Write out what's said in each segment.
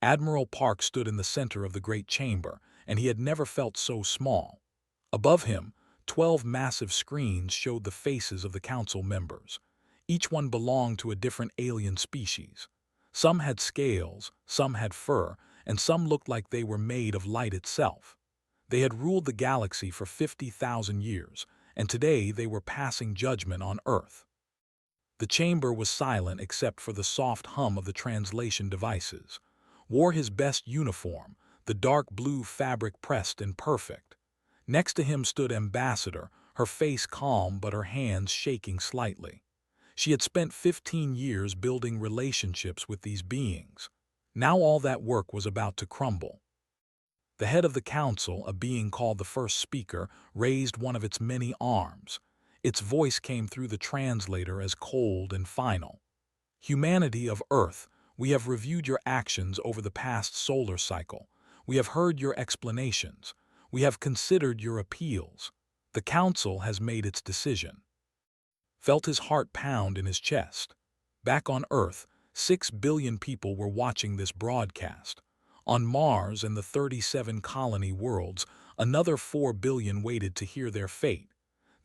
Admiral Park stood in the center of the great chamber, and he had never felt so small. Above him, 12 massive screens showed the faces of the council members. Each one belonged to a different alien species. Some had scales, some had fur, and some looked like they were made of light itself. They had ruled the galaxy for 50,000 years, and today they were passing judgment on Earth. The chamber was silent except for the soft hum of the translation devices. Wore his best uniform, the dark blue fabric pressed and perfect. Next to him stood Ambassador, her face calm but her hands shaking slightly. She had spent 15 years building relationships with these beings. Now all that work was about to crumble. The head of the council, a being called the first speaker, raised one of its many arms. Its voice came through the translator as cold and final. Humanity of Earth, we have reviewed your actions over the past solar cycle. We have heard your explanations. We have considered your appeals. The council has made its decision. Felt his heart pound in his chest. Back on Earth, 6 billion people were watching this broadcast. On Mars and the 37 colony worlds, another 4 billion waited to hear their fate.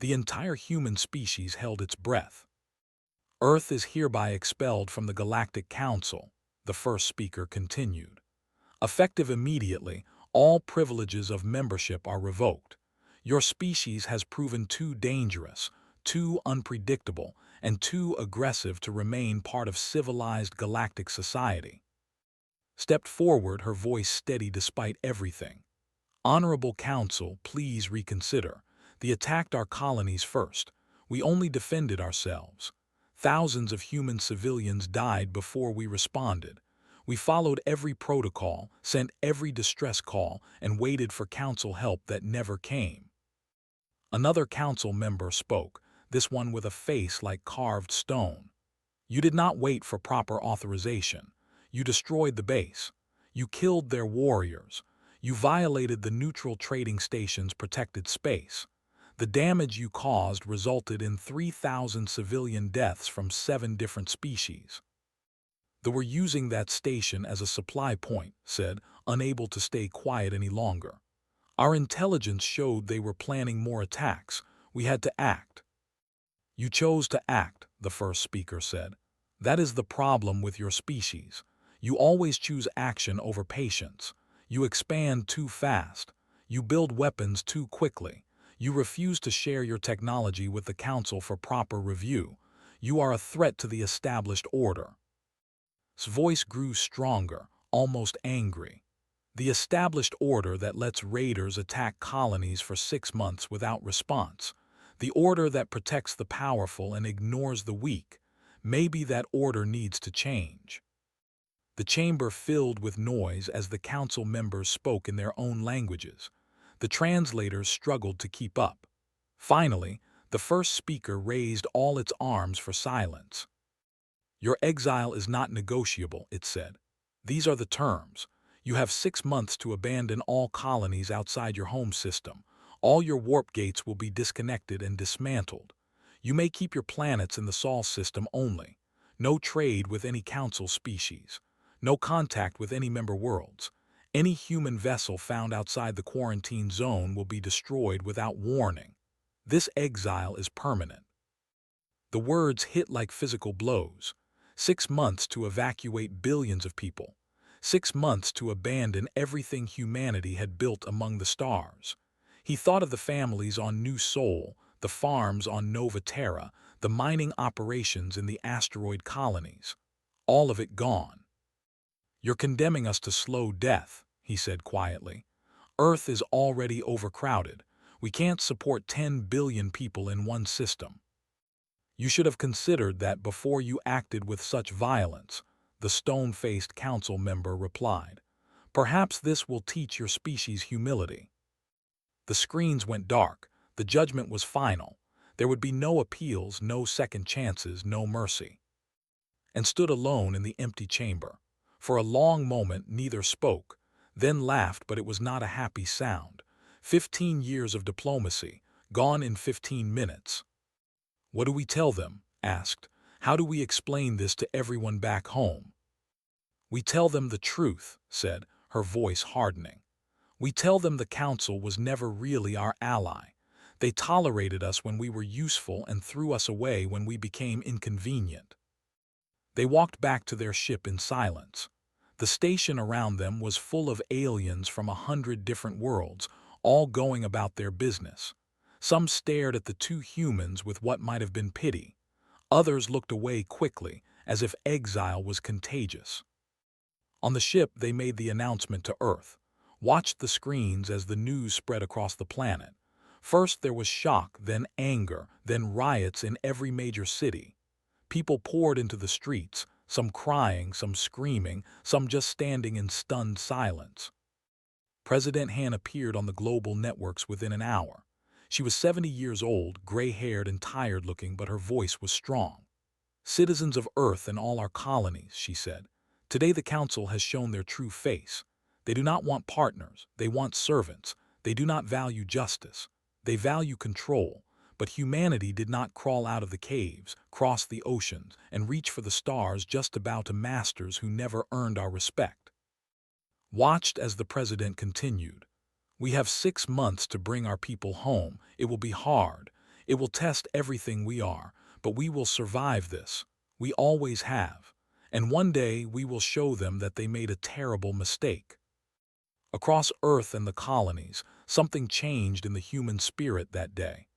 The entire human species held its breath. Earth is hereby expelled from the Galactic Council, the first speaker continued. Effective immediately, all privileges of membership are revoked. Your species has proven too dangerous, too unpredictable, and too aggressive to remain part of civilized galactic society. Stepped forward, her voice steady despite everything. Honorable Council, please reconsider. They attacked our colonies first. We only defended ourselves. Thousands of human civilians died before we responded. We followed every protocol, sent every distress call, and waited for council help that never came. Another council member spoke, this one with a face like carved stone. You did not wait for proper authorization. You destroyed the base. You killed their warriors. You violated the neutral trading station's protected space. The damage you caused resulted in 3,000 civilian deaths from 7 different species. They were using that station as a supply point, said, unable to stay quiet any longer. Our intelligence showed they were planning more attacks. We had to act. You chose to act, the first speaker said. That is the problem with your species. You always choose action over patience. You expand too fast. You build weapons too quickly. You refuse to share your technology with the council for proper review. You are a threat to the established order. His voice grew stronger, almost angry. The established order that lets raiders attack colonies for 6 months without response. The order that protects the powerful and ignores the weak. Maybe that order needs to change. The chamber filled with noise as the council members spoke in their own languages. The translators struggled to keep up. Finally, the first speaker raised all its arms for silence. Your exile is not negotiable, it said. These are the terms. You have 6 months to abandon all colonies outside your home system. All your warp gates will be disconnected and dismantled. You may keep your planets in the Sol system only. No trade with any council species. No contact with any member worlds. Any human vessel found outside the quarantine zone will be destroyed without warning. This exile is permanent. The words hit like physical blows. 6 months to evacuate billions of people. 6 months to abandon everything humanity had built among the stars. He thought of the families on New Sol, the farms on Nova Terra, the mining operations in the asteroid colonies. All of it gone. You're condemning us to slow death, he said quietly. Earth is already overcrowded. We can't support 10 billion people in one system. You should have considered that before you acted with such violence, the stone-faced council member replied. Perhaps this will teach your species humility. The screens went dark. The judgment was final. There would be no appeals, no second chances, no mercy. And stood alone in the empty chamber. For a long moment neither spoke, then laughed, but it was not a happy sound. 15 years of diplomacy, gone in 15 minutes. What do we tell them? Asked. How do we explain this to everyone back home? We tell them the truth, said, her voice hardening. We tell them the Council was never really our ally. They tolerated us when we were useful and threw us away when we became inconvenient. They walked back to their ship in silence. The station around them was full of aliens from 100 different worlds, all going about their business. Some stared at the two humans with what might have been pity. Others looked away quickly, as if exile was contagious. On the ship, they made the announcement to Earth, watched the screens as the news spread across the planet. First there was shock, then anger, then riots in every major city. People poured into the streets, some crying, some screaming, some just standing in stunned silence. President Han appeared on the global networks within an hour. She was 70 years old, gray-haired and tired-looking, but her voice was strong. Citizens of Earth and all our colonies, she said, today the Council has shown their true face. They do not want partners, they want servants. They do not value justice. They value control. But humanity did not crawl out of the caves, cross the oceans, and reach for the stars just to bow to masters who never earned our respect. Watched as the president continued. We have 6 months to bring our people home. It will be hard. It will test everything we are, but we will survive this. We always have. And one day we will show them that they made a terrible mistake. Across Earth and the colonies, something changed in the human spirit that day.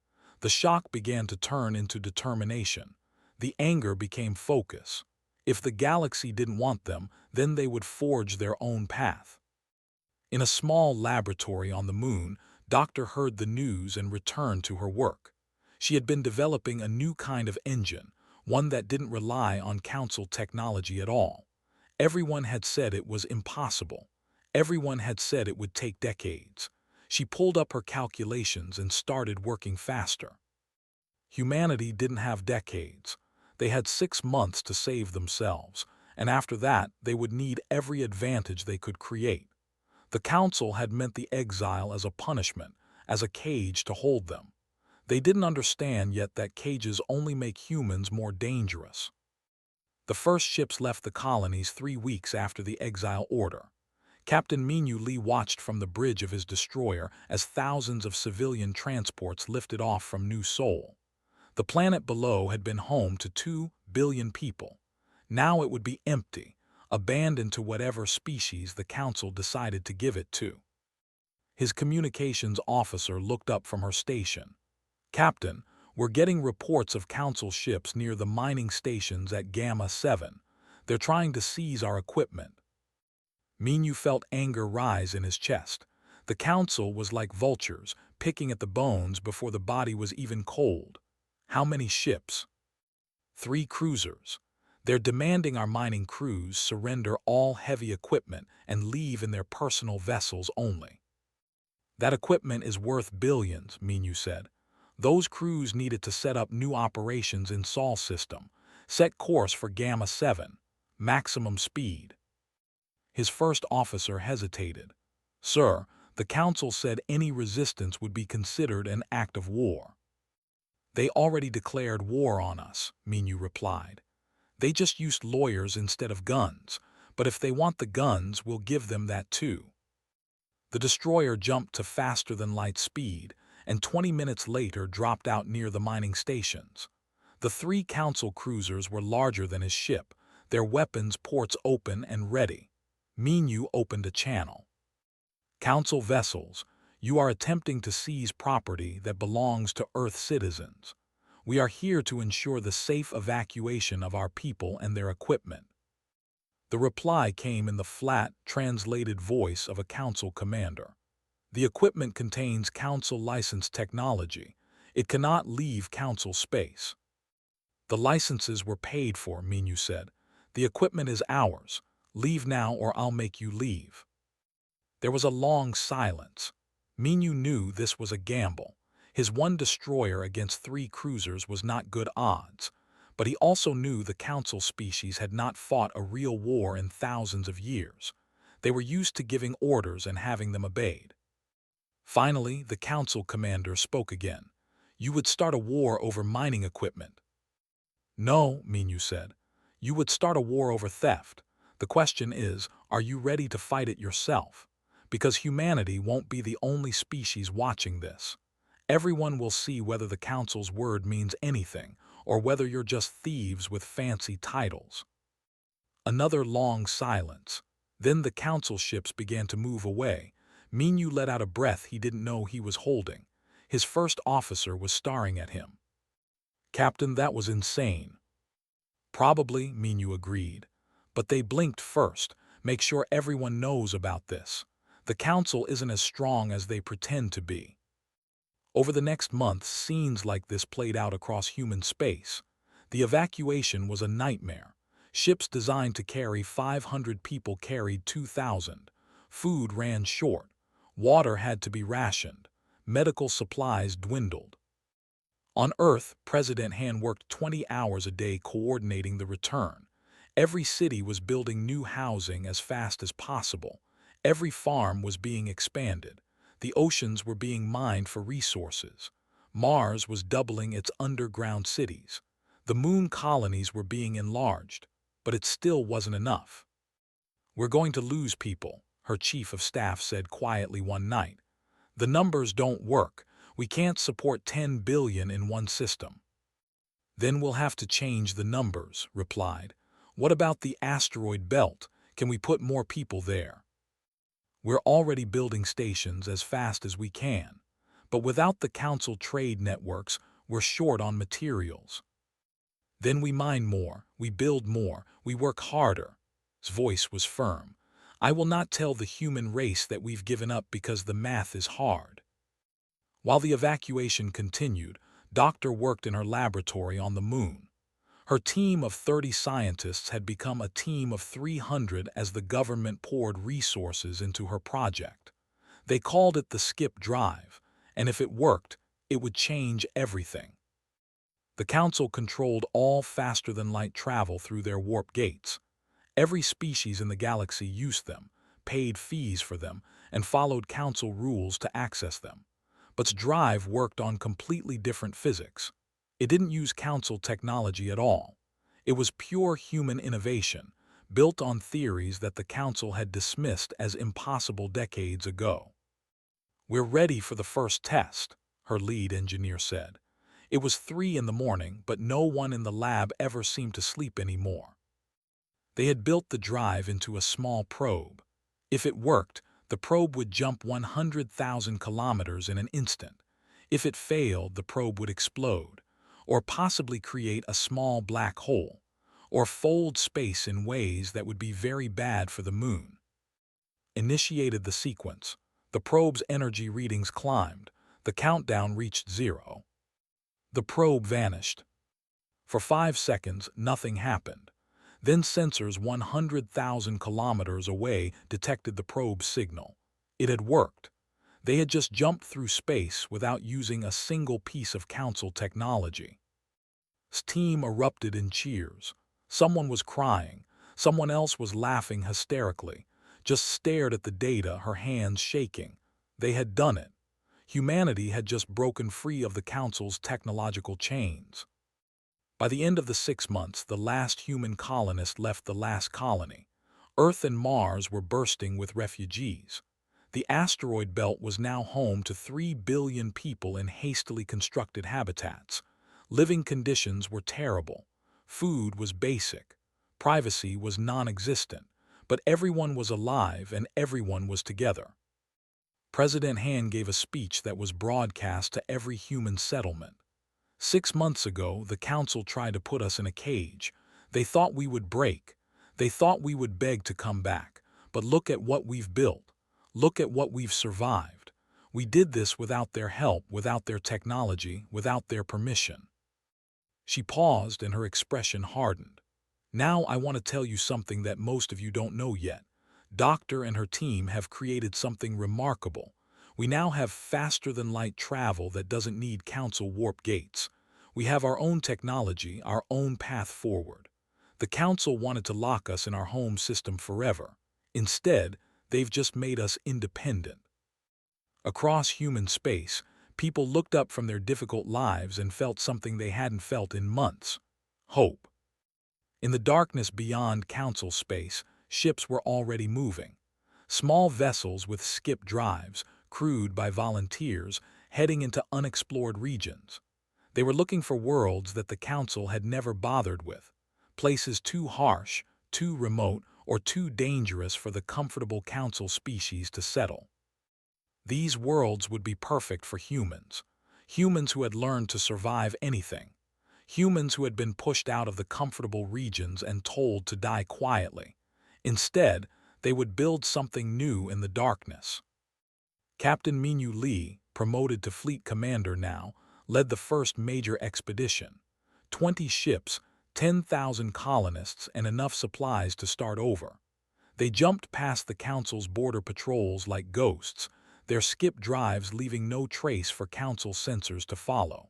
The shock began to turn into determination. The anger became focus. If the galaxy didn't want them, then they would forge their own path. In a small laboratory on the moon, Doctor heard the news and returned to her work. She had been developing a new kind of engine, one that didn't rely on Council technology at all. Everyone had said it was impossible. Everyone had said it would take decades. She pulled up her calculations and started working faster. Humanity didn't have decades. They had 6 months to save themselves, and after that they would need every advantage they could create. The Council had meant the exile as a punishment, as a cage to hold them. They didn't understand yet that cages only make humans more dangerous. The first ships left the colonies 3 weeks after the exile order. Captain Minyu Lee watched from the bridge of his destroyer as thousands of civilian transports lifted off from New Seoul. The planet below had been home to 2 billion people. Now it would be empty, abandoned to whatever species the Council decided to give it to. His communications officer looked up from her station. Captain, we're getting reports of Council ships near the mining stations at Gamma 7. They're trying to seize our equipment. Minyu felt anger rise in his chest. The Council was like vultures, picking at the bones before the body was even cold. How many ships? 3 cruisers. They're demanding our mining crews surrender all heavy equipment and leave in their personal vessels only. That equipment is worth billions, Minyu said. Those crews needed to set up new operations in Sol system, set course for Gamma 7, maximum speed. His first officer hesitated. Sir, the Council said any resistance would be considered an act of war. They already declared war on us, Minyu replied. They just used lawyers instead of guns, but if they want the guns, we'll give them that too. The destroyer jumped to faster-than-light speed, and 20 minutes later dropped out near the mining stations. The 3 Council cruisers were larger than his ship, their weapons ports open and ready. Minyu opened a channel. Council vessels, you are attempting to seize property that belongs to Earth citizens. We are here to ensure the safe evacuation of our people and their equipment. The reply came in the flat, translated voice of a Council commander. The equipment contains Council-licensed technology. It cannot leave Council space. The licenses were paid for, Minyu said. The equipment is ours. Leave now or I'll make you leave. There was a long silence. Minyu knew this was a gamble. His 1 destroyer against 3 cruisers was not good odds, but he also knew the Council species had not fought a real war in thousands of years. They were used to giving orders and having them obeyed. Finally, the Council commander spoke again. You would start a war over mining equipment. No, Minyu said. You would start a war over theft. The question is, are you ready to fight it yourself? Because humanity won't be the only species watching this. Everyone will see whether the Council's word means anything, or whether you're just thieves with fancy titles. Another long silence. Then the Council ships began to move away. Minyu let out a breath he didn't know he was holding. His first officer was staring at him. "Captain, that was insane." "Probably," Minyu agreed. "But they blinked first. Make sure everyone knows about this. The Council isn't as strong as they pretend to be." Over the next month, scenes like this played out across human space. The evacuation was a nightmare. Ships designed to carry 500 people carried 2,000. Food ran short. Water had to be rationed. Medical supplies dwindled. On Earth, President Han worked 20 hours a day coordinating the return. Every city was building new housing as fast as possible. Every farm was being expanded. The oceans were being mined for resources. Mars was doubling its underground cities. The moon colonies were being enlarged, but it still wasn't enough. "We're going to lose people," her chief of staff said quietly one night. "The numbers don't work. We can't support 10 billion in one system." "Then we'll have to change the numbers," replied. "What about the asteroid belt? Can we put more people there?" "We're already building stations as fast as we can. But without the Council trade networks, we're short on materials." "Then we mine more, we build more, we work harder." His voice was firm. "I will not tell the human race that we've given up because the math is hard." While the evacuation continued, Doctor worked in her laboratory on the moon. Her team of 30 scientists had become a team of 300 as the government poured resources into her project. They called it the skip drive, and if it worked, it would change everything. The Council controlled all faster-than-light travel through their warp gates. Every species in the galaxy used them, paid fees for them, and followed Council rules to access them. But Drive worked on completely different physics. It didn't use Council technology at all. It was pure human innovation, built on theories that the Council had dismissed as impossible decades ago. "We're ready for the first test," her lead engineer said. It was 3 in the morning, but no one in the lab ever seemed to sleep anymore. They had built the drive into a small probe. If it worked, the probe would jump 100,000 kilometers in an instant. If it failed, the probe would explode, or possibly create a small black hole, or fold space in ways that would be very bad for the moon. Initiated the sequence. The probe's energy readings climbed. The countdown reached 0. The probe vanished. For 5 seconds, nothing happened. Then sensors 100,000 kilometers away detected the probe's signal. It had worked. They had just jumped through space without using a single piece of Council technology. His team erupted in cheers. Someone was crying. Someone else was laughing hysterically. Just stared at the data, her hands shaking. They had done it. Humanity had just broken free of the Council's technological chains. By the end of the 6 months, the last human colonist left the last colony. Earth and Mars were bursting with refugees. The asteroid belt was now home to 3 billion people in hastily constructed habitats. Living conditions were terrible. Food was basic. Privacy was non-existent. But everyone was alive and everyone was together. President Han gave a speech that was broadcast to every human settlement. 6 months ago, the Council tried to put us in a cage. They thought we would break. They thought we would beg to come back. But look at what we've built. Look at what we've survived. We did this without their help, without their technology, without their permission. She paused and her expression hardened. "Now I want to tell you something that most of you don't know yet. Doctor and her team have created something remarkable. We now have faster-than-light travel that doesn't need Council warp gates. We have our own technology, our own path forward. The Council wanted to lock us in our home system forever. Instead, they've just made us independent." Across human space, people looked up from their difficult lives and felt something they hadn't felt in months: hope. In the darkness beyond Council space, ships were already moving. Small vessels with skip drives, crewed by volunteers, heading into unexplored regions. They were looking for worlds that the Council had never bothered with, places too harsh, too remote, or too dangerous for the comfortable Council species to settle. These worlds would be perfect for humans, humans who had learned to survive anything, humans who had been pushed out of the comfortable regions and told to die quietly. Instead, they would build something new in the darkness. Captain Minyu Li, promoted to fleet commander now, led the first major expedition. 20 ships, 10,000 colonists, and enough supplies to start over. They jumped past the Council's border patrols like ghosts, their skip drives leaving no trace for Council sensors to follow.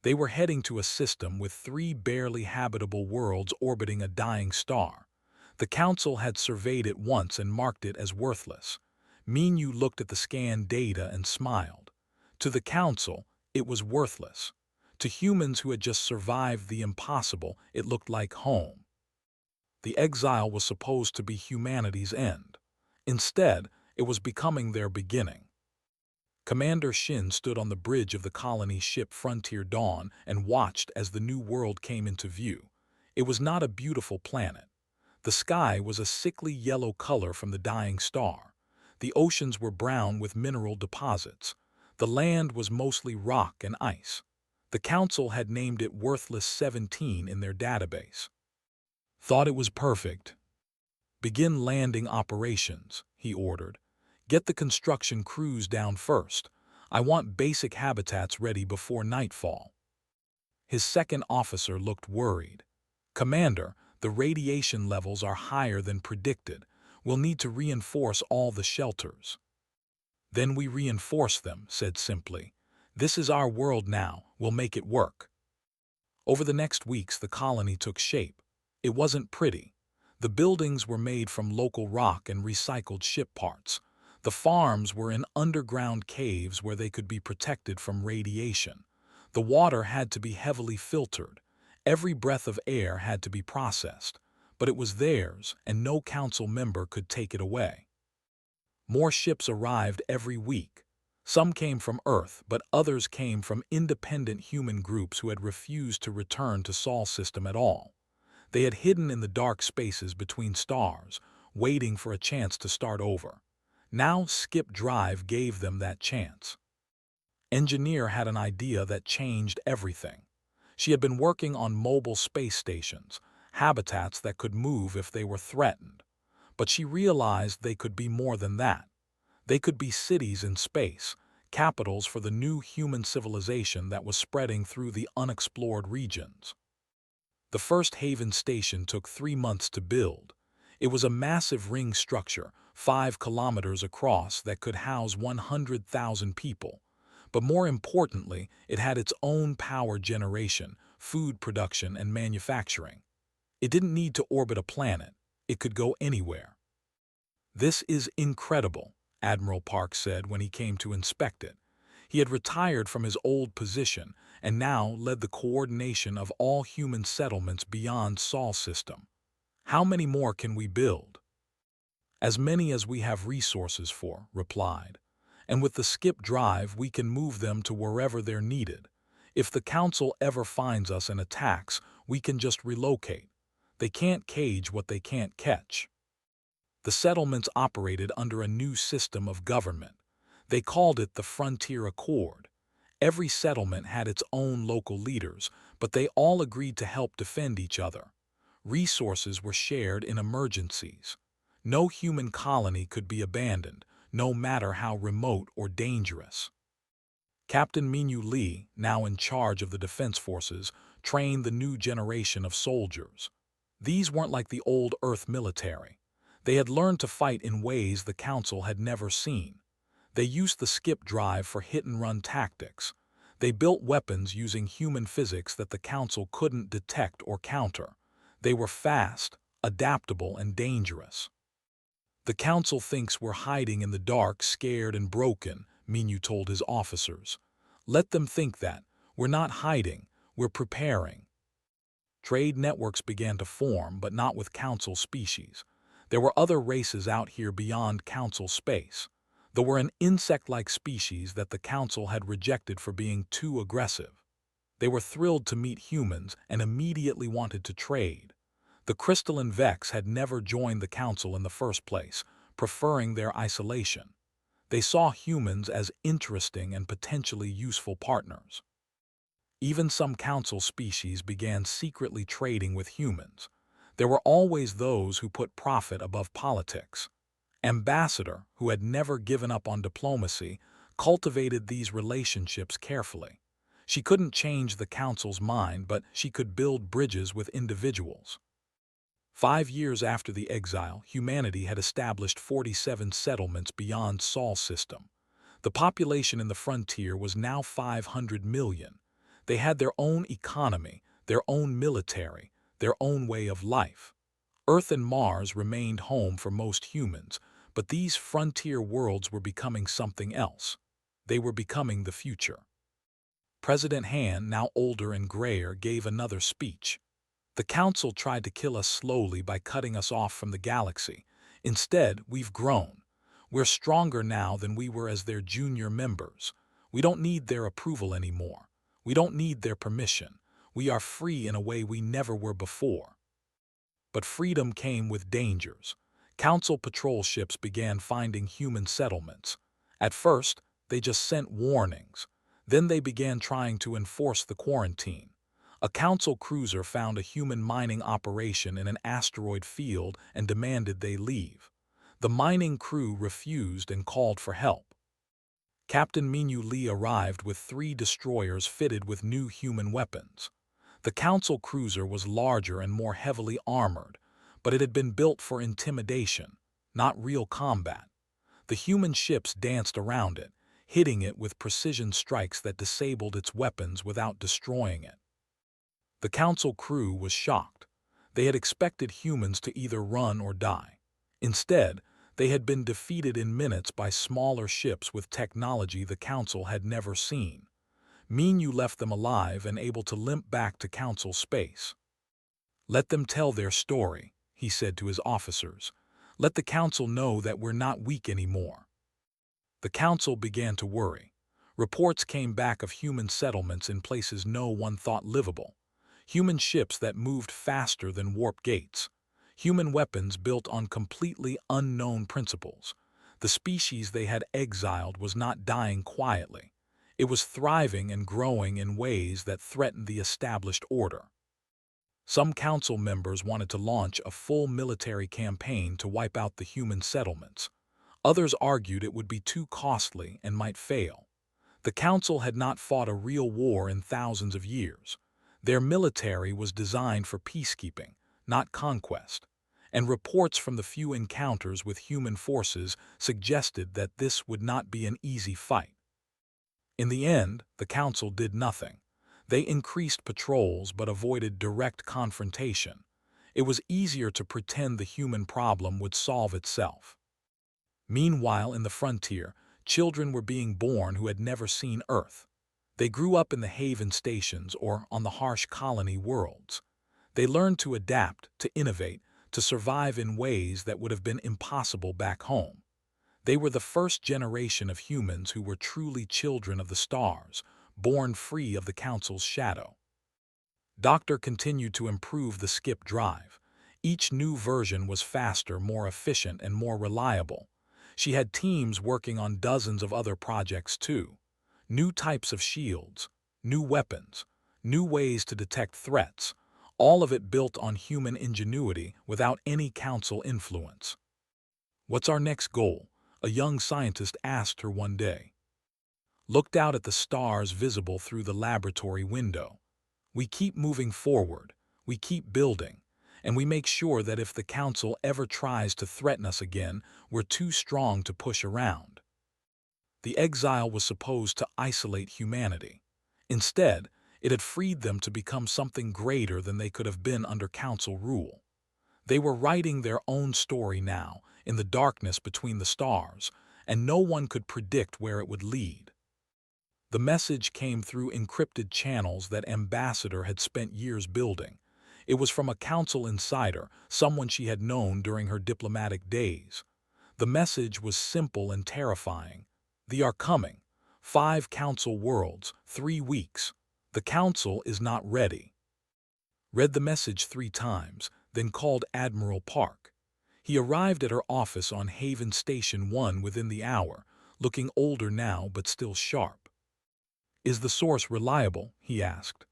They were heading to a system with 3 barely habitable worlds orbiting a dying star. The Council had surveyed it once and marked it as worthless. Minyu looked at the scanned data and smiled. To the Council, it was worthless. To humans who had just survived the impossible, it looked like home. The exile was supposed to be humanity's end. Instead, it was becoming their beginning. Commander Shin stood on the bridge of the colony ship Frontier Dawn and watched as the new world came into view. It was not a beautiful planet. The sky was a sickly yellow color from the dying star. The oceans were brown with mineral deposits. The land was mostly rock and ice. The Council had named it Worthless 17 in their database. Thought it was perfect. Begin landing operations, he ordered. Get the construction crews down first. I want basic habitats ready before nightfall. His second officer looked worried. Commander, the radiation levels are higher than predicted. We'll need to reinforce all the shelters. Then we reinforce them, said simply. This is our world now. We'll make it work. Over the next weeks, the colony took shape. It wasn't pretty. The buildings were made from local rock and recycled ship parts. The farms were in underground caves where they could be protected from radiation. The water had to be heavily filtered. Every breath of air had to be processed. But it was theirs, and no Council member could take it away. More ships arrived every week. Some came from Earth, but others came from independent human groups who had refused to return to Sol system at all. They had hidden in the dark spaces between stars, waiting for a chance to start over. Now Skip Drive gave them that chance. Engineer had an idea that changed everything. She had been working on mobile space stations, habitats that could move if they were threatened. But she realized they could be more than that. They could be cities in space, capitals for the new human civilization that was spreading through the unexplored regions. The first Haven station took 3 months to build. It was a massive ring structure, 5 kilometers across, that could house 100,000 people. But more importantly, it had its own power generation, food production, and manufacturing. It didn't need to orbit a planet. It could go anywhere. This is incredible, Admiral Park said when he came to inspect it. He had retired from his old position and now led the coordination of all human settlements beyond Sol system. How many more can we build? As many as we have resources for, replied. And with the skip drive, we can move them to wherever they're needed. If the Council ever finds us and attacks, we can just relocate. They can't cage what they can't catch. The settlements operated under a new system of government. They called it the Frontier Accord. Every settlement had its own local leaders, but they all agreed to help defend each other. Resources were shared in emergencies. No human colony could be abandoned, no matter how remote or dangerous. Captain Minyu Li, now in charge of the defense forces, trained the new generation of soldiers. These weren't like the old Earth military. They had learned to fight in ways the Council had never seen. They used the skip drive for hit-and-run tactics. They built weapons using human physics that the Council couldn't detect or counter. They were fast, adaptable, and dangerous. The Council thinks we're hiding in the dark, scared and broken, Minyu told his officers. Let them think that. We're not hiding, we're preparing. Trade networks began to form, but not with Council species. There were other races out here beyond Council space. There were an insect-like species that the Council had rejected for being too aggressive. They were thrilled to meet humans and immediately wanted to trade. The crystalline Vex had never joined the Council in the first place, preferring their isolation. They saw humans as interesting and potentially useful partners. Even some Council species began secretly trading with humans. There were always those who put profit above politics. Ambassador, who had never given up on diplomacy, cultivated these relationships carefully. She couldn't change the Council's mind, but she could build bridges with individuals. 5 years after the exile, humanity had established 47 settlements beyond Sol's system. The population in the frontier was now 500 million. They had their own economy, their own military, their own way of life. Earth and Mars remained home for most humans, but these frontier worlds were becoming something else. They were becoming the future. President Han, now older and grayer, gave another speech. The Council tried to kill us slowly by cutting us off from the galaxy. Instead, we've grown. We're stronger now than we were as their junior members. We don't need their approval anymore. We don't need their permission. We are free in a way we never were before. But freedom came with dangers. Council patrol ships began finding human settlements. At first, they just sent warnings. Then they began trying to enforce the quarantine. A Council cruiser found a human mining operation in an asteroid field and demanded they leave. The mining crew refused and called for help. Captain Minyu Li arrived with 3 destroyers fitted with new human weapons. The Council cruiser was larger and more heavily armored, but it had been built for intimidation, not real combat. The human ships danced around it, hitting it with precision strikes that disabled its weapons without destroying it. The Council crew was shocked. They had expected humans to either run or die. Instead, they had been defeated in minutes by smaller ships with technology the Council had never seen. Minyu left them alive and able to limp back to Council space. "Let them tell their story," he said to his officers. "Let the Council know that we're not weak anymore." The Council began to worry. Reports came back of human settlements in places no one thought livable. Human ships that moved faster than warp gates. Human weapons built on completely unknown principles. The species they had exiled was not dying quietly. It was thriving and growing in ways that threatened the established order. Some Council members wanted to launch a full military campaign to wipe out the human settlements. Others argued it would be too costly and might fail. The Council had not fought a real war in thousands of years. Their military was designed for peacekeeping, not conquest, and reports from the few encounters with human forces suggested that this would not be an easy fight. In the end, the Council did nothing. They increased patrols but avoided direct confrontation. It was easier to pretend the human problem would solve itself. Meanwhile, in the frontier, children were being born who had never seen Earth. They grew up in the haven stations or on the harsh colony worlds. They learned to adapt, to innovate, to survive in ways that would have been impossible back home. They were the first generation of humans who were truly children of the stars, born free of the Council's shadow. Doctor continued to improve the skip drive. Each new version was faster, more efficient, and more reliable. She had teams working on dozens of other projects too. New types of shields, new weapons, new ways to detect threats, all of it built on human ingenuity without any Council influence. "What's our next goal?" a young scientist asked her one day. Looked out at the stars visible through the laboratory window. "We keep moving forward, we keep building, and we make sure that if the Council ever tries to threaten us again, we're too strong to push around." The exile was supposed to isolate humanity. Instead, it had freed them to become something greater than they could have been under Council rule. They were writing their own story now, in the darkness between the stars, and no one could predict where it would lead. The message came through encrypted channels that Ambassador had spent years building. It was from a council insider, someone she had known during her diplomatic days. The message was simple and terrifying. "They are coming. 5 council worlds, 3 weeks. The council is not ready." Read the message 3 times, then called Admiral Park. He arrived at her office on Haven Station 1 within the hour, looking older now but still sharp. "Is the source reliable?" he asked.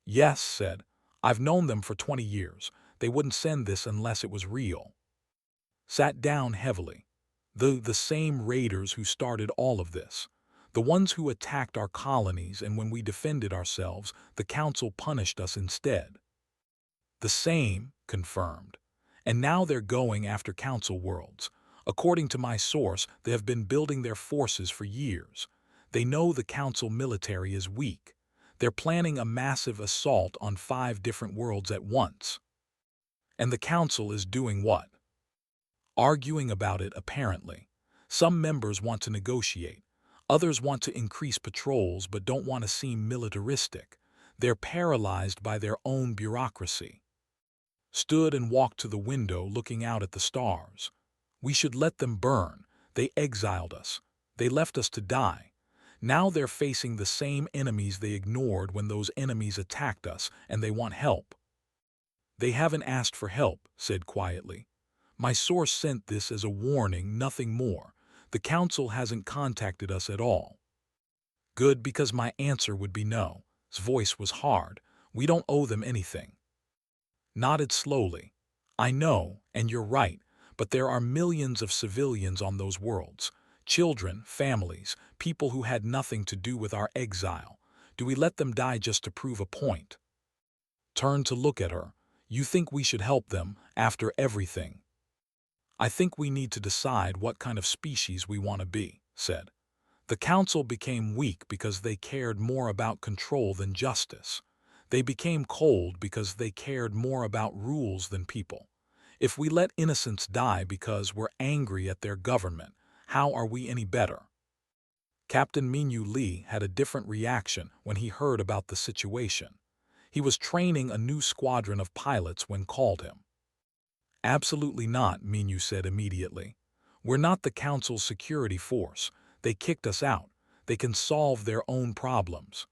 "Yes," said. "I've known them for 20 years. They wouldn't send this unless it was real." Sat down heavily. The same raiders who started all of this. The ones who attacked our colonies, and when we defended ourselves, the council punished us instead. "The same," confirmed. "And now they're going after council worlds. According to my source, they have been building their forces for years. They know the council military is weak. They're planning a massive assault on 5 different worlds at once." And the council is doing what? Arguing about it, apparently. Some members want to negotiate. Others want to increase patrols but don't want to seem militaristic. They're paralyzed by their own bureaucracy. Stood and walked to the window, looking out at the stars. "We should let them burn. They exiled us. They left us to die. Now they're facing the same enemies they ignored when those enemies attacked us, and they want help." "They haven't asked for help," said quietly. "My source sent this as a warning, nothing more. The council hasn't contacted us at all." "Good, because my answer would be no." His voice was hard. "We don't owe them anything." Nodded slowly. "I know, and you're right, but there are millions of civilians on those worlds. Children, families, people who had nothing to do with our exile. Do we let them die just to prove a point?" Turned to look at her. "You think we should help them, after everything?" "I think we need to decide what kind of species we want to be," said. "The council became weak because they cared more about control than justice. They became cold because they cared more about rules than people. If we let innocents die because we're angry at their government, how are we any better?" Captain Minyu Lee had a different reaction when he heard about the situation. He was training a new squadron of pilots when called him. "Absolutely not," Minyu said immediately. "We're not the council's security force. They kicked us out. They can solve their own problems."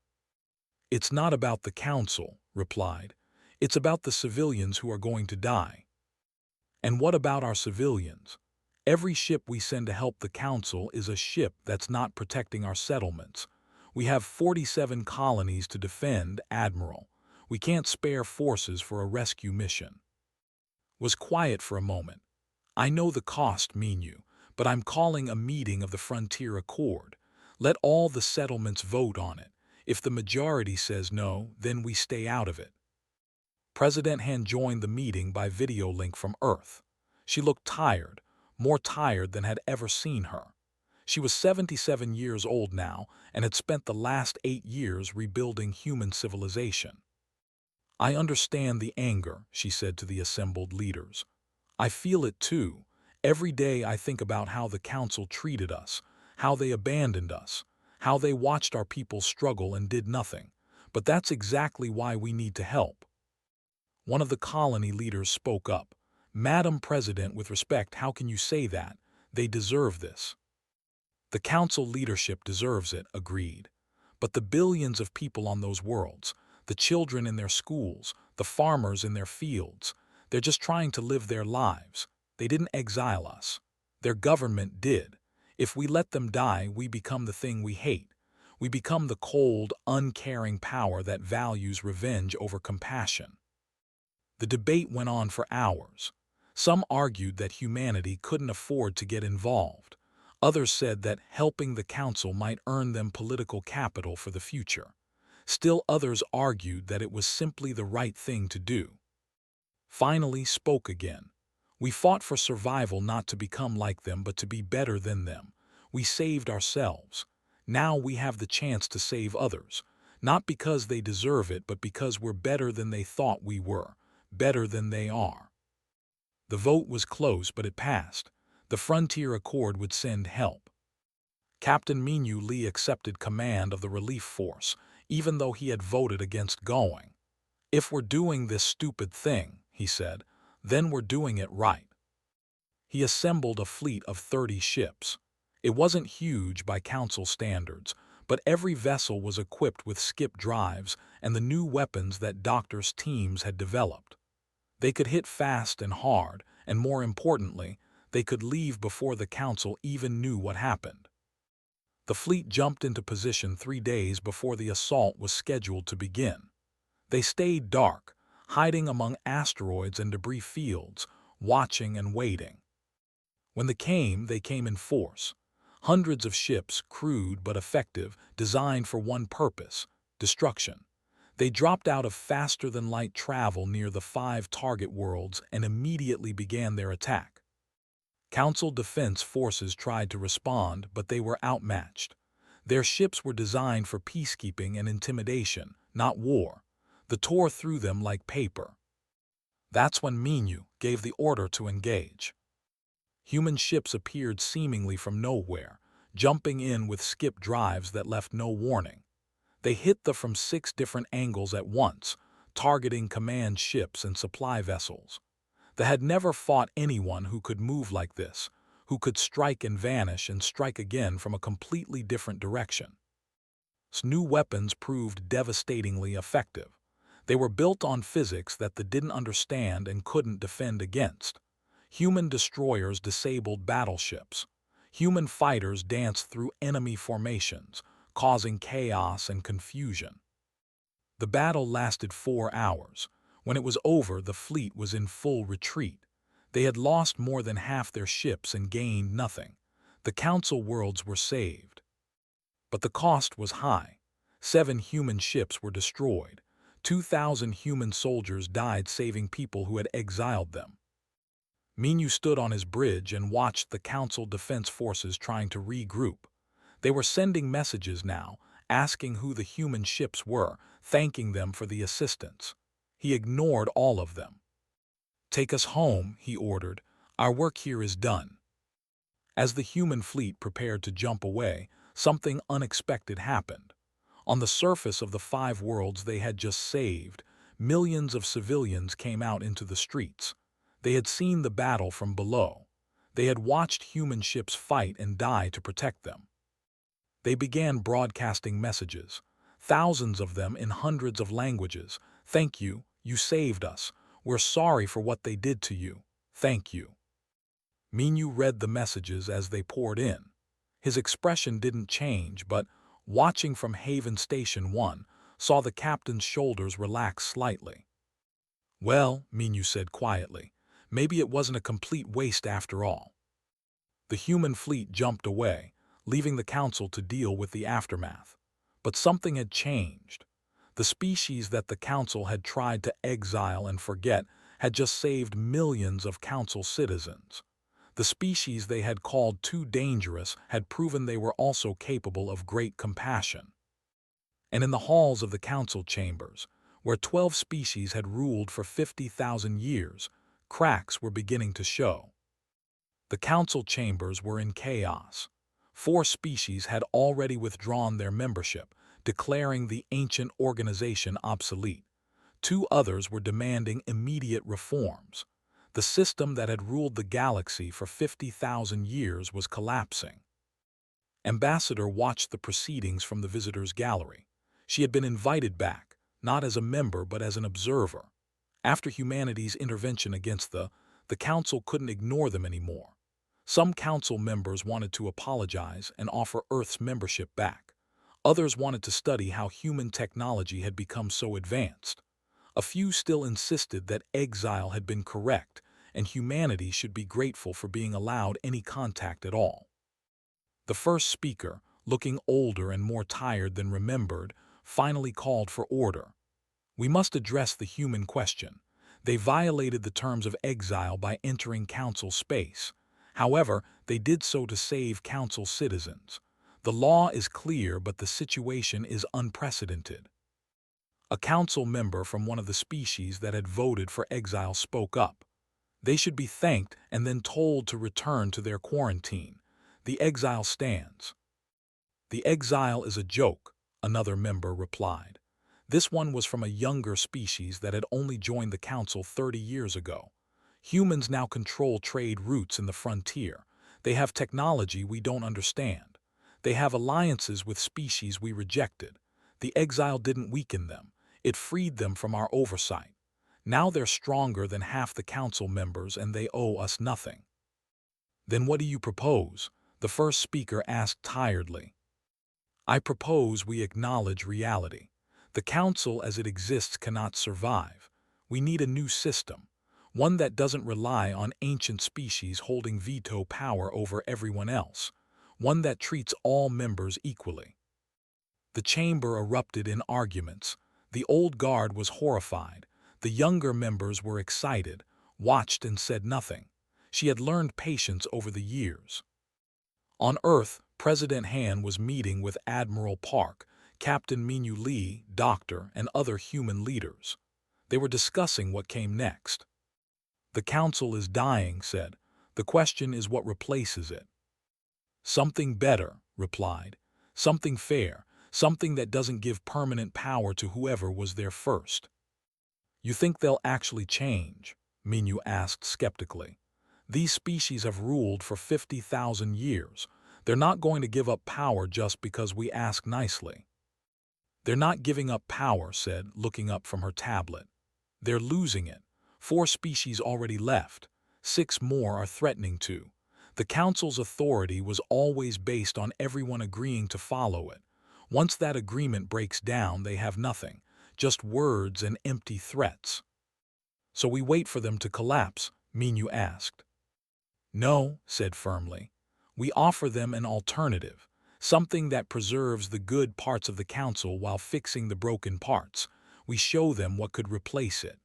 "It's not about the council," replied. "It's about the civilians who are going to die." "And what about our civilians? Every ship we send to help the council is a ship that's not protecting our settlements. We have 47 colonies to defend, Admiral. We can't spare forces for a rescue mission." Was quiet for a moment. "I know the cost, Minyu, but I'm calling a meeting of the Frontier Accord. Let all the settlements vote on it. If the majority says no, then we stay out of it." President Han joined the meeting by video link from Earth. She looked tired, more tired than had ever seen her. She was 77 years old now and had spent the last 8 years rebuilding human civilization. "I understand the anger," she said to the assembled leaders. "I feel it too. Every day I think about how the council treated us, how they abandoned us, how they watched our people struggle and did nothing. But that's exactly why we need to help." One of the colony leaders spoke up. "Madam President, with respect, how can you say that? They deserve this." "The council leadership deserves it," agreed. "But the billions of people on those worlds, the children in their schools, the farmers in their fields, they're just trying to live their lives. They didn't exile us. Their government did. If we let them die, we become the thing we hate. We become the cold, uncaring power that values revenge over compassion." The debate went on for hours. Some argued that humanity couldn't afford to get involved. Others said that helping the council might earn them political capital for the future. Still others argued that it was simply the right thing to do. Finally spoke again. "We fought for survival, not to become like them but to be better than them. We saved ourselves. Now we have the chance to save others, not because they deserve it but because we're better than they thought we were, better than they are." The vote was close, but it passed. The Frontier Accord would send help. Captain Minyu Lee accepted command of the relief force, even though he had voted against going. If we're doing this stupid thing, he said, then we're doing it right. He assembled a fleet of 30 ships. It wasn't huge by Council standards, but every vessel was equipped with skip drives and the new weapons that Doctor's teams had developed. They could hit fast and hard, and more importantly, they could leave before the Council even knew what happened. The fleet jumped into position 3 days before the assault was scheduled to begin. They stayed dark, hiding among asteroids and debris fields, watching and waiting. When they came in force. Hundreds of ships, crude but effective, designed for one purpose: destruction. They dropped out of faster-than-light travel near the 5 target worlds and immediately began their attack. Council defense forces tried to respond, but they were outmatched. Their ships were designed for peacekeeping and intimidation, not war. They tore through them like paper. That's when Minyu gave the order to engage. Human ships appeared seemingly from nowhere, jumping in with skip drives that left no warning. They hit them from 6 different angles at once, targeting command ships and supply vessels. They had never fought anyone who could move like this, who could strike and vanish and strike again from a completely different direction. New weapons proved devastatingly effective. They were built on physics that they didn't understand and couldn't defend against. Human destroyers disabled battleships. Human fighters danced through enemy formations, causing chaos and confusion. The battle lasted 4 hours. When it was over, the fleet was in full retreat. They had lost more than half their ships and gained nothing. The Council worlds were saved. But the cost was high. 7 human ships were destroyed. 2,000 human soldiers died saving people who had exiled them. Minyu stood on his bridge and watched the Council defense forces trying to regroup. They were sending messages now, asking who the human ships were, thanking them for the assistance. He ignored all of them. "Take us home," he ordered. "Our work here is done." As the human fleet prepared to jump away, something unexpected happened. On the surface of the 5 worlds they had just saved, millions of civilians came out into the streets. They had seen the battle from below. They had watched human ships fight and die to protect them. They began broadcasting messages, thousands of them in hundreds of languages. "Thank you, you saved us. We're sorry for what they did to you. Thank you." Minyu read the messages as they poured in. His expression didn't change, but, watching from Haven Station 1, saw the captain's shoulders relax slightly. "Well," Minyu said quietly, "maybe it wasn't a complete waste after all." The human fleet jumped away, leaving the Council to deal with the aftermath. But something had changed. The species that the Council had tried to exile and forget had just saved millions of Council citizens. The species they had called too dangerous had proven they were also capable of great compassion. And in the halls of the Council chambers, where 12 species had ruled for 50,000 years, cracks were beginning to show. The Council chambers were in chaos. 4 species had already withdrawn their membership, declaring the ancient organization obsolete. 2 others were demanding immediate reforms. The system that had ruled the galaxy for 50,000 years was collapsing. Ambassador watched the proceedings from the visitors' gallery. She had been invited back, not as a member but as an observer. After humanity's intervention against the Council couldn't ignore them anymore. Some Council members wanted to apologize and offer Earth's membership back. Others wanted to study how human technology had become so advanced. A few still insisted that exile had been correct and humanity should be grateful for being allowed any contact at all. The first speaker, looking older and more tired than remembered, finally called for order. "We must address the human question. They violated the terms of exile by entering Council space. However, they did so to save Council citizens. The law is clear, but the situation is unprecedented." A Council member from one of the species that had voted for exile spoke up. "They should be thanked and then told to return to their quarantine. The exile stands." "The exile is a joke," another member replied. This one was from a younger species that had only joined the Council 30 years ago. Humans now control trade routes in the frontier. They have technology we don't understand. They have alliances with species we rejected. The exile didn't weaken them. It freed them from our oversight. Now they're stronger than half the Council members and they owe us nothing. Then what do you propose? The first speaker asked tiredly. I propose we acknowledge reality. The Council as it exists cannot survive. We need a new system, one that doesn't rely on ancient species holding veto power over everyone else, one that treats all members equally. The chamber erupted in arguments. The old guard was horrified. The younger members were excited, watched and said nothing. She had learned patience over the years. On Earth, President Han was meeting with Admiral Park, Captain Minyu Lee, Doctor, and other human leaders. They were discussing what came next. The Council is dying, said. The question is what replaces it. Something better, replied. Something fair, something that doesn't give permanent power to whoever was there first. You think they'll actually change? Minyu asked skeptically. These species have ruled for 50,000 years. They're not going to give up power just because we ask nicely. They're not giving up power, said, looking up from her tablet. They're losing it. 4 species already left. 6 more are threatening to. The Council's authority was always based on everyone agreeing to follow it. Once that agreement breaks down, they have nothing, just words and empty threats. So we wait for them to collapse, Minyu asked. No, said firmly. We offer them an alternative, something that preserves the good parts of the Council while fixing the broken parts. We show them what could replace it.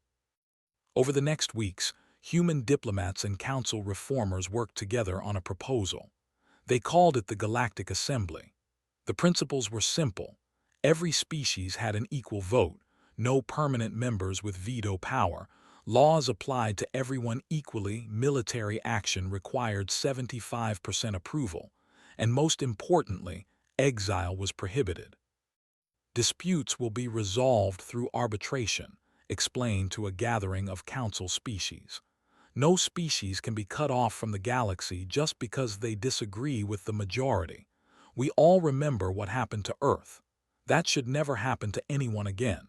Over the next weeks, human diplomats and Council reformers worked together on a proposal. They called it the Galactic Assembly. The principles were simple. Every species had an equal vote, no permanent members with veto power, laws applied to everyone equally, military action required 75% approval, and most importantly, exile was prohibited. Disputes will be resolved through arbitration, explained to a gathering of Council species. No species can be cut off from the galaxy just because they disagree with the majority. We all remember what happened to Earth. That should never happen to anyone again.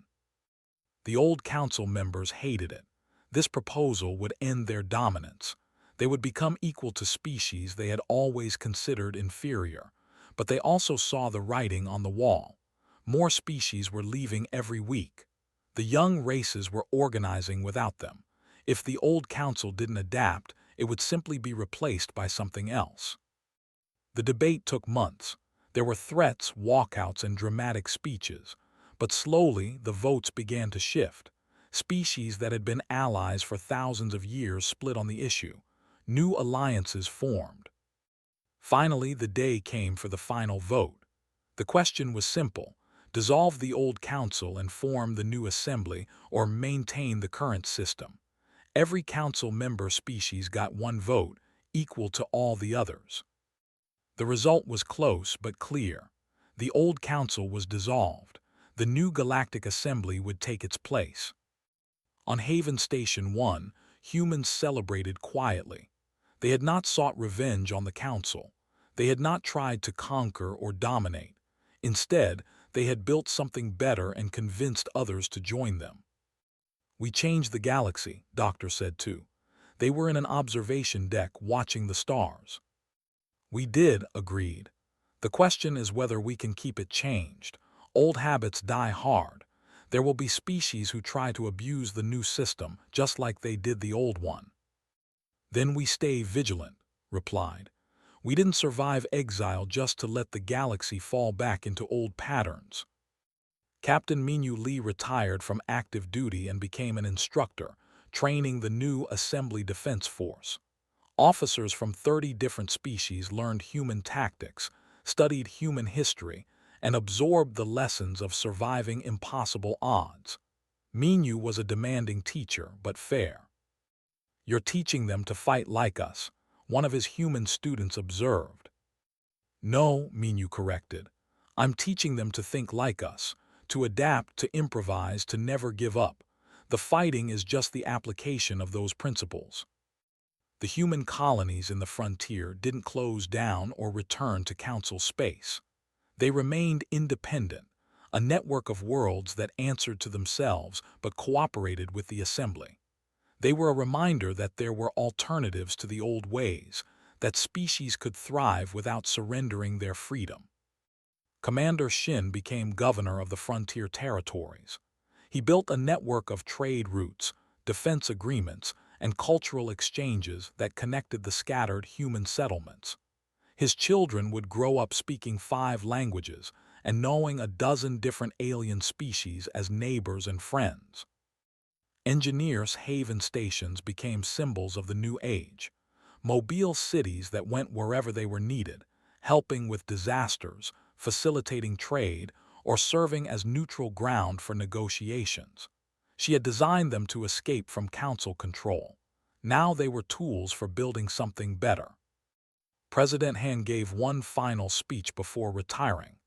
The old Council members hated it. This proposal would end their dominance. They would become equal to species they had always considered inferior. But they also saw the writing on the wall. More species were leaving every week. The young races were organizing without them. If the old Council didn't adapt, it would simply be replaced by something else. The debate took months. There were threats, walkouts, and dramatic speeches. But slowly, the votes began to shift. Species that had been allies for thousands of years split on the issue. New alliances formed. Finally, the day came for the final vote. The question was simple: dissolve the old Council and form the new assembly, or maintain the current system. Every Council member species got 1 vote, equal to all the others. The result was close but clear. The old Council was dissolved. The new Galactic Assembly would take its place. On Haven Station 1, humans celebrated quietly. They had not sought revenge on the Council. They had not tried to conquer or dominate. Instead, they had built something better and convinced others to join them. We changed the galaxy, Doctor said too. They were in an observation deck watching the stars. We did, agreed. The question is whether we can keep it changed. Old habits die hard. There will be species who try to abuse the new system, just like they did the old one. Then we stay vigilant, replied. We didn't survive exile just to let the galaxy fall back into old patterns. Captain Minyu Lee retired from active duty and became an instructor, training the new Assembly Defense Force. Officers from 30 different species learned human tactics, studied human history, and absorbed the lessons of surviving impossible odds. Minyu was a demanding teacher, but fair. You're teaching them to fight like us, one of his human students observed. No, Minyu corrected. I'm teaching them to think like us, to adapt, to improvise, to never give up. The fighting is just the application of those principles. The human colonies in the frontier didn't close down or return to council space. They remained independent, a network of worlds that answered to themselves but cooperated with the assembly. They were a reminder that there were alternatives to the old ways, that species could thrive without surrendering their freedom. Commander Shin became governor of the frontier territories. He built a network of trade routes, defense agreements, and cultural exchanges that connected the scattered human settlements. His children would grow up speaking 5 languages and knowing a dozen different alien species as neighbors and friends. Engineers' haven stations became symbols of the new age, mobile cities that went wherever they were needed, helping with disasters, facilitating trade, or serving as neutral ground for negotiations. She had designed them to escape from council control. Now they were tools for building something better. President Han gave one final speech before retiring.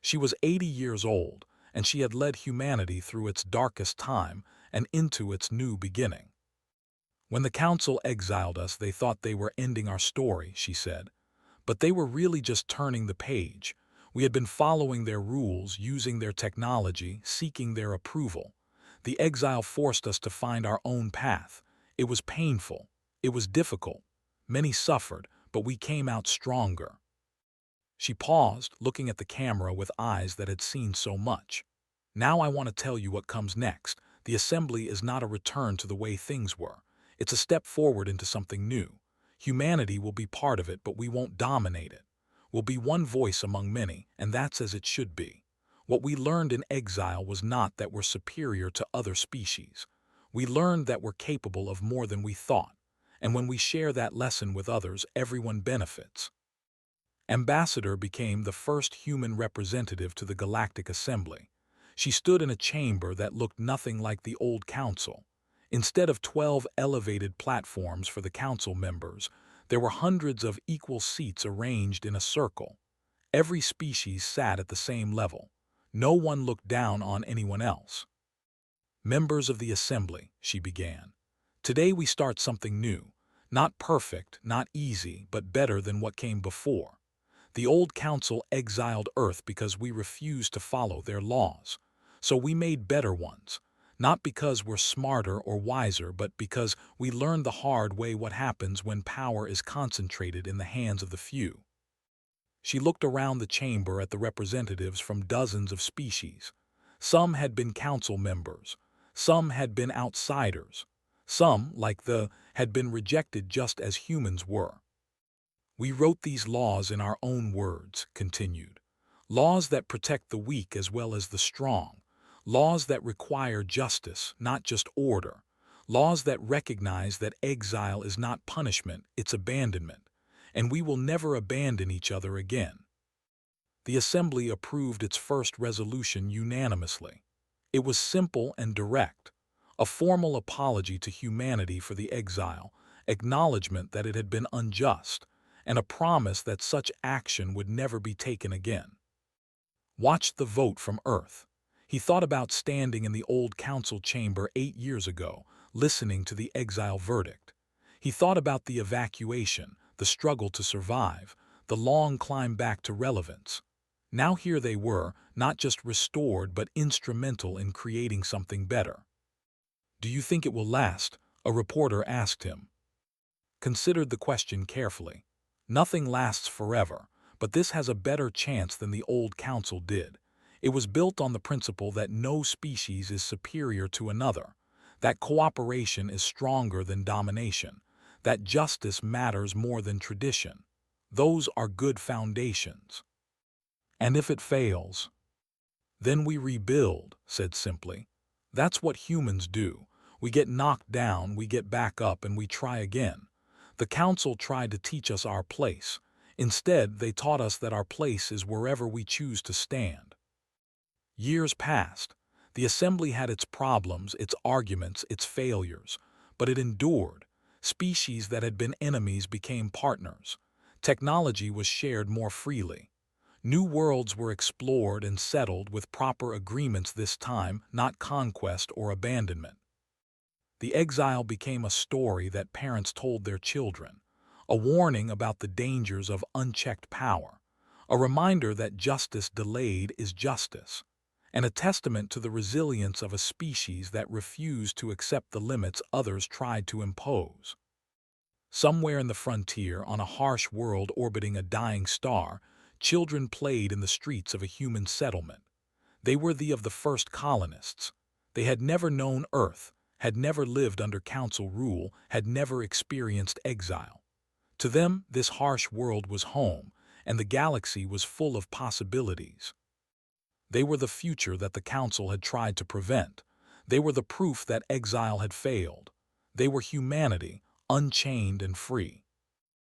She was 80 years old, and she had led humanity through its darkest time and into its new beginning. When the council exiled us, they thought they were ending our story, she said. But they were really just turning the page. We had been following their rules, using their technology, seeking their approval. The exile forced us to find our own path. It was painful. It was difficult. Many suffered, but we came out stronger. She paused, looking at the camera with eyes that had seen so much. Now I want to tell you what comes next. The assembly is not a return to the way things were. It's a step forward into something new. Humanity will be part of it, but we won't dominate it. We'll be one voice among many, and that's as it should be. What we learned in exile was not that we're superior to other species. We learned that we're capable of more than we thought. And when we share that lesson with others, everyone benefits. Ambassador became the first human representative to the Galactic Assembly. She stood in a chamber that looked nothing like the old council. Instead of 12 elevated platforms for the council members, there were hundreds of equal seats arranged in a circle. Every species sat at the same level. No one looked down on anyone else. Members of the Assembly, she began. Today we start something new. Not perfect, not easy, but better than what came before. The old council exiled Earth because we refused to follow their laws. So we made better ones. Not because we're smarter or wiser, but because we learned the hard way what happens when power is concentrated in the hands of the few. She looked around the chamber at the representatives from dozens of species. Some had been council members. Some had been outsiders. Some, like had been rejected just as humans were. We wrote these laws in our own words, continued. Laws that protect the weak as well as the strong. Laws that require justice, not just order. Laws that recognize that exile is not punishment, it's abandonment. And we will never abandon each other again. The Assembly approved its first resolution unanimously. It was simple and direct. A formal apology to humanity for the exile, acknowledgement that it had been unjust, and a promise that such action would never be taken again. Watched the vote from Earth. He thought about standing in the old council chamber 8 years ago, listening to the exile verdict. He thought about the evacuation, the struggle to survive, the long climb back to relevance. Now here they were, not just restored but instrumental in creating something better. Do you think it will last? A reporter asked him. Considered the question carefully. Nothing lasts forever, but this has a better chance than the old council did. It was built on the principle that no species is superior to another, that cooperation is stronger than domination, that justice matters more than tradition. Those are good foundations. And if it fails, then we rebuild, said simply. That's what humans do. We get knocked down, we get back up, and we try again. The council tried to teach us our place. Instead, they taught us that our place is wherever we choose to stand. Years passed. The assembly had its problems, its arguments, its failures, but it endured. Species that had been enemies became partners. Technology was shared more freely. New worlds were explored and settled with proper agreements this time, not conquest or abandonment. The exile became a story that parents told their children, a warning about the dangers of unchecked power, a reminder that justice delayed is justice, and a testament to the resilience of a species that refused to accept the limits others tried to impose. Somewhere in the frontier, on a harsh world orbiting a dying star, children played in the streets of a human settlement. They were of the first colonists. They had never known Earth, had never lived under council rule, had never experienced exile. To them, this harsh world was home, and the galaxy was full of possibilities. They were the future that the council had tried to prevent. They were the proof that exile had failed. They were humanity, unchained and free.